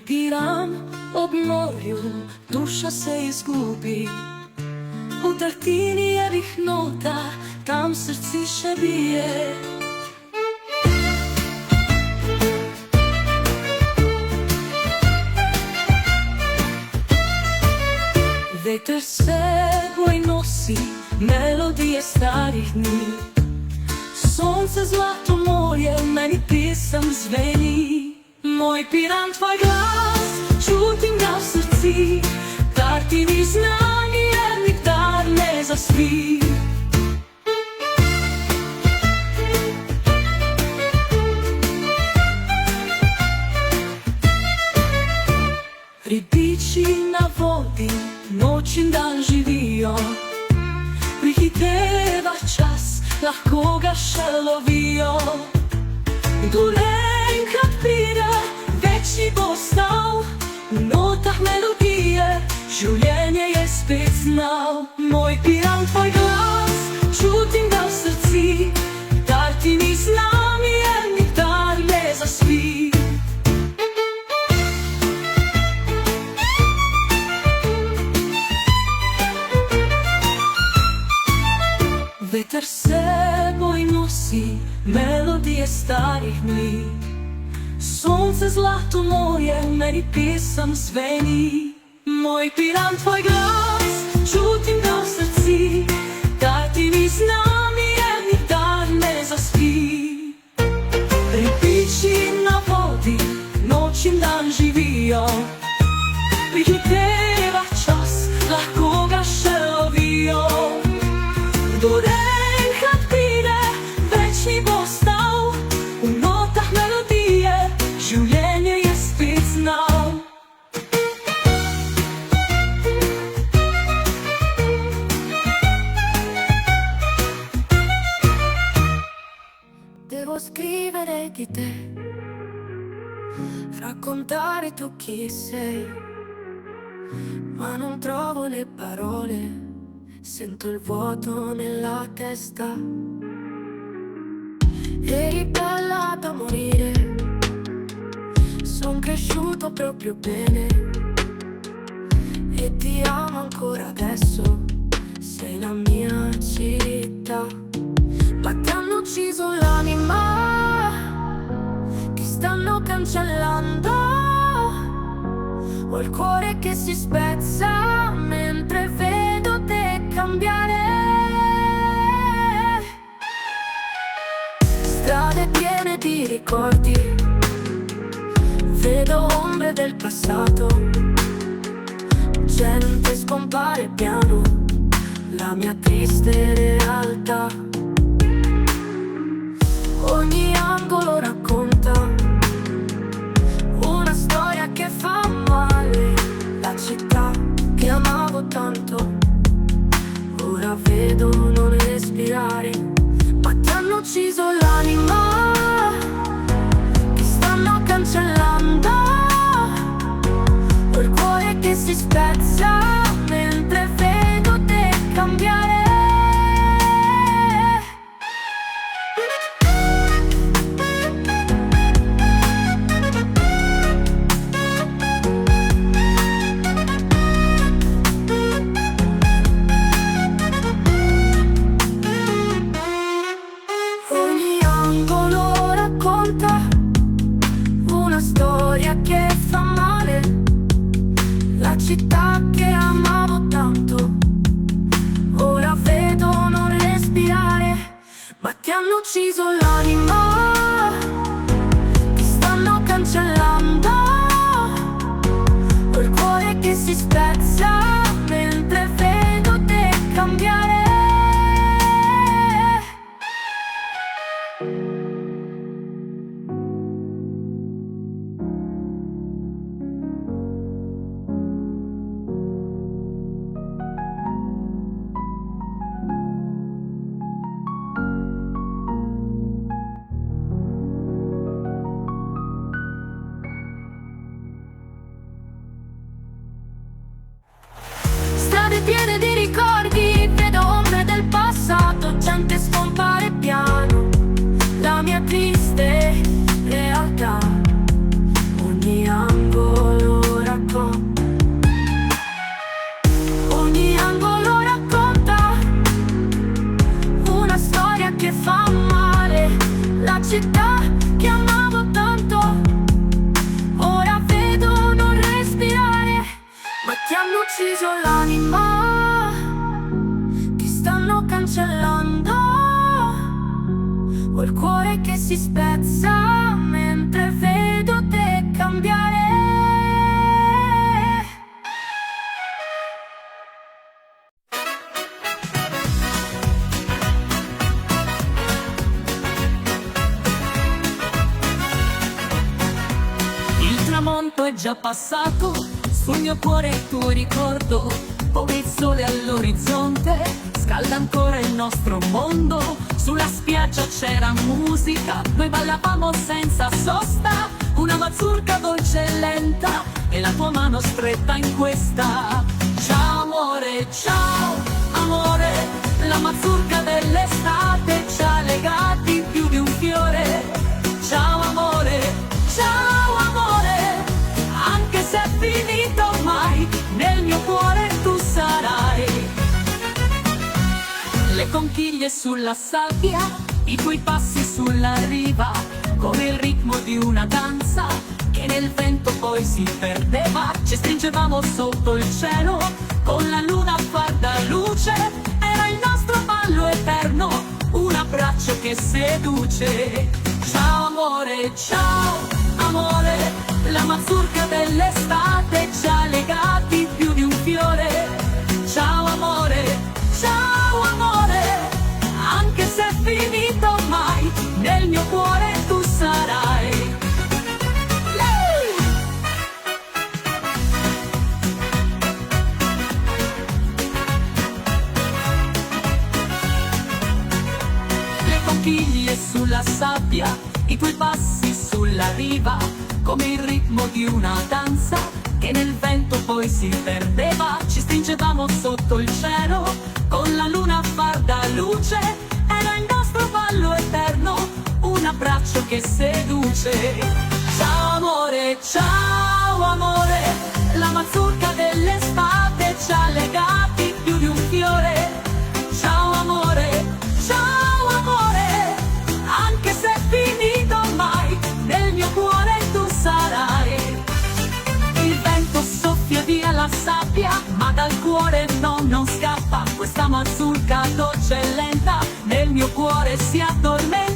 Piram obnovil, duša se izgubi. V Tartinijevih notah, tam srce še bije. Veter s seboj nosi melodije starih dni. Sonce zlato morje, v meni pesem zveni. Moj Piran, tvoj glas, čutim ga v srci. Tartini znani je, nikdar ne zaspi. Ribiči na vodi, noč in dan živijo. Prihiteva čas, lahko ga še lovijo. Kdor enkrat pride, večni bo ostal. V notah melodije, življenje je spet znal. Moj Piran, tvoj glas, čutim ga v srci. Tartini z nami je, nikdar ne zaspi. Veter s seboj nosi melodije starih dni. Sonce zlato morje, v meni pesem zveni. Moj Piran, tvoj glas, čutim ga v srci. Tartini z nami je, nikdar ne zaspi. Ribiči na vodi, noč in dan živijo. Prihiteva čas, lahko ga še lovijo. Kdor enkrat pride, večni bo ostal. V notah melodije, življenje je spet znal. Devo scrivere di te, raccontare tu chi sei, ma non trovo le parole. Sento il vuoto nella testa. Eri bella da morire, son cresciuto proprio bene e ti amo ancora adesso. Sei la mia città, ma ti hanno ucciso l'anima, ti stanno cancellando. Ho il cuore che si spezza mentre vedo te cambiare. Strade piene di ricordi, vedo ombre del passato. Gente scompare piano, la mia triste realtà. Ogni angolo racconta una storia che fa male. La città che amavo tanto, ora vedo non respirare. Ma ti hanno ucciso l'anima, ti stanno cancellando. Ho il cuore che si spezza mentre vedo te cambiare. Città che amavo tanto, ora vedo non respirare. Ma ti hanno ucciso l'anima, ti stanno cancellando. Ho il cuore che si spezza mentre vedo te cambiare. Piene di ricordi, vedo ombre del passato, gente scompare piano, la città che amavo tanto, ora vedo non respirare, ma ti hanno ucciso l'anima, ti stanno cancellando. Ho il cuore che si spezza mentre vedo te cambiare. Il tramonto è già passato, sul mio cuore il tuo ricordo, come il sole all'orizzonte, scalda ancora il nostro mondo. Sulla spiaggia c'era musica, noi ballavamo senza sosta, una mazurka dolce e lenta, e la tua mano stretta in questa. Ciao amore, la mazurka dell'estate ci ha legati più di un fiore. Ciao amore, anche se è finito ormai, nel mio cuore tu sarai. Le conchiglie sulla sabbia, i tuoi passi sulla riva, come il ritmo di una danza che nel vento poi si perdeva. Ci stringevamo sotto il cielo, con la luna a far da luce. Era il nostro ballo eterno, un abbraccio che seduce. Ciao amore, la mazurka dell'estate ci ha legati più di un fiore. Ciao amore, anche se è finito ormai, nel mio cuore tu sarai. Le conchiglie sulla sabbia, i tuoi passi sulla riva, come il ritmo di una danza che nel vento poi si perdeva. Ci stringevamo sotto il cielo, con la luna a far da luce. Era il nostro ballo eterno, un abbraccio che seduce. Ciao amore, la mazurka dell'estate ci ha legati più di un fiore. Ciao amore, anche se è finito ormai, nel mio cuore tu sarai. Il vento soffia via la sabbia, ma dal cuore non scappa. Questa mazurka dolce e lenta, nel mio cuore si addormenta.